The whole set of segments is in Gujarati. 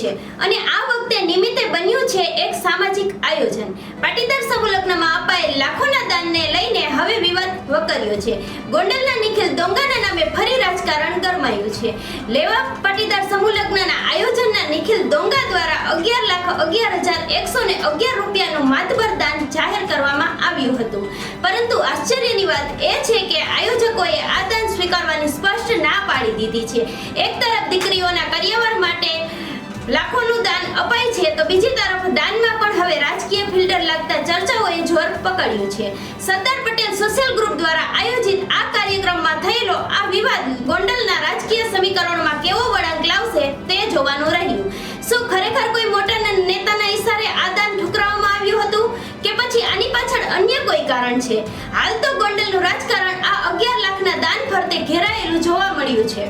છે અને આ વખતે નિમિત્તે બન્યું છે એક સામાજિક આયોજન। પાટીદાર સમૂહ લગ્નમાં અપાયેલ લાખોના દાનને લઈને હવે વિવાદ વકર્યો છે। ગોંડલના નિખિલ દોંગાના નામે ફરી રાજકારણ ગરમાયું છે। લેવા પાટીદાર સમૂહ લગ્નના આયોજનના નિખિલ દોંગા દ્વારા 11,11,111 રૂપિયાનું માતબર દાન જાહેર કરવામાં આવ્યું હતું, પરંતુ આશ્ચર્યની વાત એ છે કે આયોજકોએ આ દાન સ્વીકારવાની સ્પષ્ટ ના પાડી દીધી છે। એક તરફ દીકરીઓના કરિયર માટે લાખોનું દાન અપાય છે તો બીજી તરફ દાનમાં પણ હવે રાજકીય ફિલ્ટર લાગતા ચર્ચાઓએ જોર પકડ્યું છે। સરદાર પટેલ સોશિયલ ગ્રુપ દ્વારા આયોજિત આ કાર્યક્રમમાં થયેલો આ વિવાદ ગોંડલના રાજકીય સમીકરણોમાં કેવો વળાંક લાવશે તે જોવાનું રહ્યું। શું ખરેખર કોઈ મોટા નેતાના ઈશારે આ દાન ઠુકરાવવામાં આવ્યું હતું કે પછી આની પાછળ અન્ય કોઈ કારણ છે? હાલ તો ગોંડલનું રાજકારણ આ 11 લાખના દાન ફરતે ઘેરાયેલું જોવા મળ્યું છે।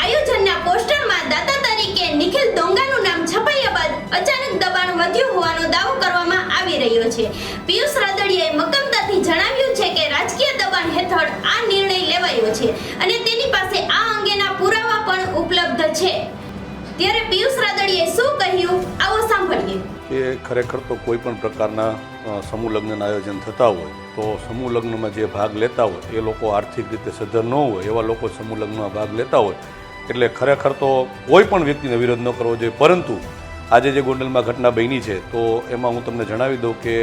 આયોજનના પોસ્ટરમાં દાતા તરીકે નિખિલ દોંગાનું નામ છપાયા બાદ અચાનક દબાણ વધ્યું હોવાનો દાવો કરવામાં આવી રહ્યો છે। પિયુષ રાદડિયાએ મક્કમતાથી જણાવ્યું છે કે રાજકીય દબાણ હેઠળ આ નિર્ણય લેવાયો છે અને તેની પાસે આ અંગેના પુરાવા પણ ઉપલબ્ધ છે। ત્યારે પિયુષ રાદડિયાએ શું કહ્યું, આવો સાંભળીએ। એ ખરેખર તો કોઈ પણ પ્રકારના સમૂહ લગ્નના આયોજન થતા હોય તો સમૂહ લગ્નમાં જે ભાગ લેતા હોય એ લોકો આર્થિક રીતે સદ્ધર ન હોય એવા લોકો સમૂહ લગ્નમાં ભાગ લેતા હોય એટલે ખરેખર તો કોઈ પણ વ્યક્તિને વિરોધ ન કરવો જોઈએ। પરંતુ આજે જે ગોંડલમાં ઘટના બની છે તો એમાં હું તમને જણાવી દઉં કે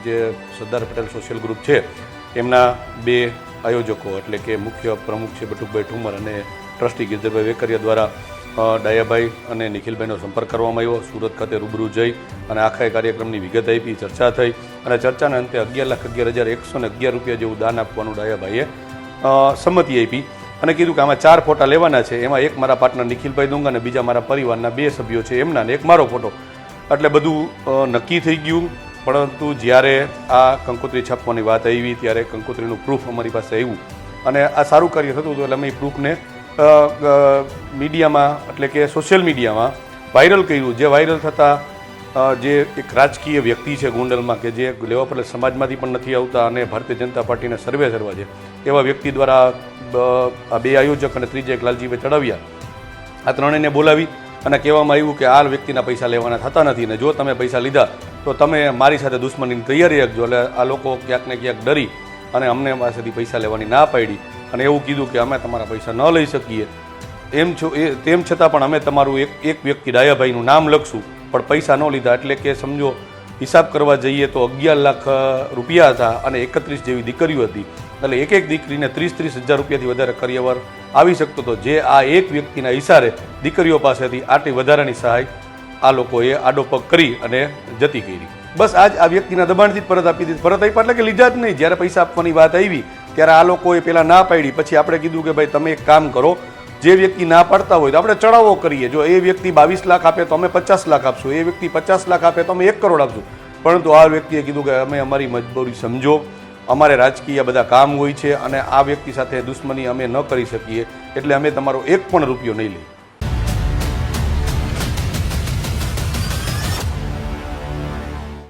જે સરદાર પટેલ સોશિયલ ગ્રુપ છે એમના 2 આયોજકો એટલે કે મુખ્ય પ્રમુખ છે બટુકભાઈ ઠુમર અને ટ્રસ્ટી ગિરધરભાઈ વેકરિયા દ્વારા ડાયાભાઈ અને નિખિલભાઈનો સંપર્ક કરવામાં આવ્યો। સુરત ખાતે રૂબરૂ જઈ અને આખા કાર્યક્રમની વિગત આપી, ચર્ચા થઈ અને ચર્ચાના અંતે 11,11,111 રૂપિયા જેવું દાન આપવાનું ડાયાભાઈએ સંમતિ આપી અને કીધું કે આમાં 4 ફોટા લેવાના છે, એમાં એક મારા પાર્ટનર નિખિલભાઈ દોંગા અને બીજા મારા પરિવારના 2 સભ્યો છે એમના ને એક મારો ફોટો, એટલે બધું નક્કી થઈ ગયું। પરંતુ જ્યારે આ કંકોત્રી છાપવાની વાત આવી ત્યારે કંકોત્રીનું પ્રૂફ અમારી પાસે આવ્યું અને આ સારું કાર્ય થતું હતું એટલે અમે એ પ્રૂફને મીડિયામાં એટલે કે સોશિયલ મીડિયામાં વાયરલ કર્યું। જે વાયરલ થતાં જે એક રાજકીય વ્યક્તિ છે ગોંડલમાં કે જે લેવા પડે સમાજમાંથી પણ નથી આવતા અને ભારતીય જનતા પાર્ટીને સર્વે કરવા છે એવા વ્યક્તિ દ્વારા આ 2 આયોજક અને ત્રીજા એક લાલજીભાઈ ચડાવ્યા આ ત્રણેયને બોલાવી અને કહેવામાં આવ્યું કે આ વ્યક્તિના પૈસા લેવાના થતા નથી ને જો તમે પૈસા લીધા તો તમે મારી સાથે દુશ્મનીની તૈયારી રાખજો। એટલે આ લોકો ક્યાંક ને ક્યાંક ડરી અને અમને પાસેથી પૈસા લેવાની ના પાડી અને એવું કીધું કે અમે તમારા પૈસા ન લઈ શકીએ, તેમ છતાં પણ અમે તમારું એક વ્યક્તિ ડાયાભાઈનું નામ લખશું પણ પૈસા ન લીધા। એટલે કે સમજો હિસાબ કરવા જઈએ તો 11 લાખ રૂપિયા હતા અને 31 જેવી દીકરીઓ હતી એટલે એક દીકરીને 30,000 રૂપિયાથી વધારે કરિયર આવી શકતો હતો। જે આ એક વ્યક્તિના ઈશારે દીકરીઓ પાસેથી આટલી વધારાની સહાય આ લોકોએ આડો પગ કરી અને જતી કરી। બસ આજ આ વ્યક્તિના દબાણથી જ પરત આપી દીધી। પરત આપ્યા એટલે કે લીધા જ નહીં। જ્યારે પૈસા આપવાની વાત આવી ત્યારે આ લોકોએ પહેલાં ના પાડી, પછી આપણે કીધું કે ભાઈ તમે એક કામ કરો, જે વ્યક્તિ ના પાડતા હોય તો આપણે ચડાવો કરીએ। જો એ વ્યક્તિ 22 લાખ આપે તો અમે 50 લાખ આપશું, એ વ્યક્તિ 50 લાખ આપે તો અમે 1 કરોડ આપશું। પરંતુ આ વ્યક્તિએ કીધું કે અમે અમારી મજબૂરી સમજો, અમારે રાજકીય બધા કામ હોય છે અને આ વ્યક્તિ સાથે દુશ્મની અમે ન કરી શકીએ એટલે અમે તમારો 1 પણ રૂપિયો નહીં લઈએ।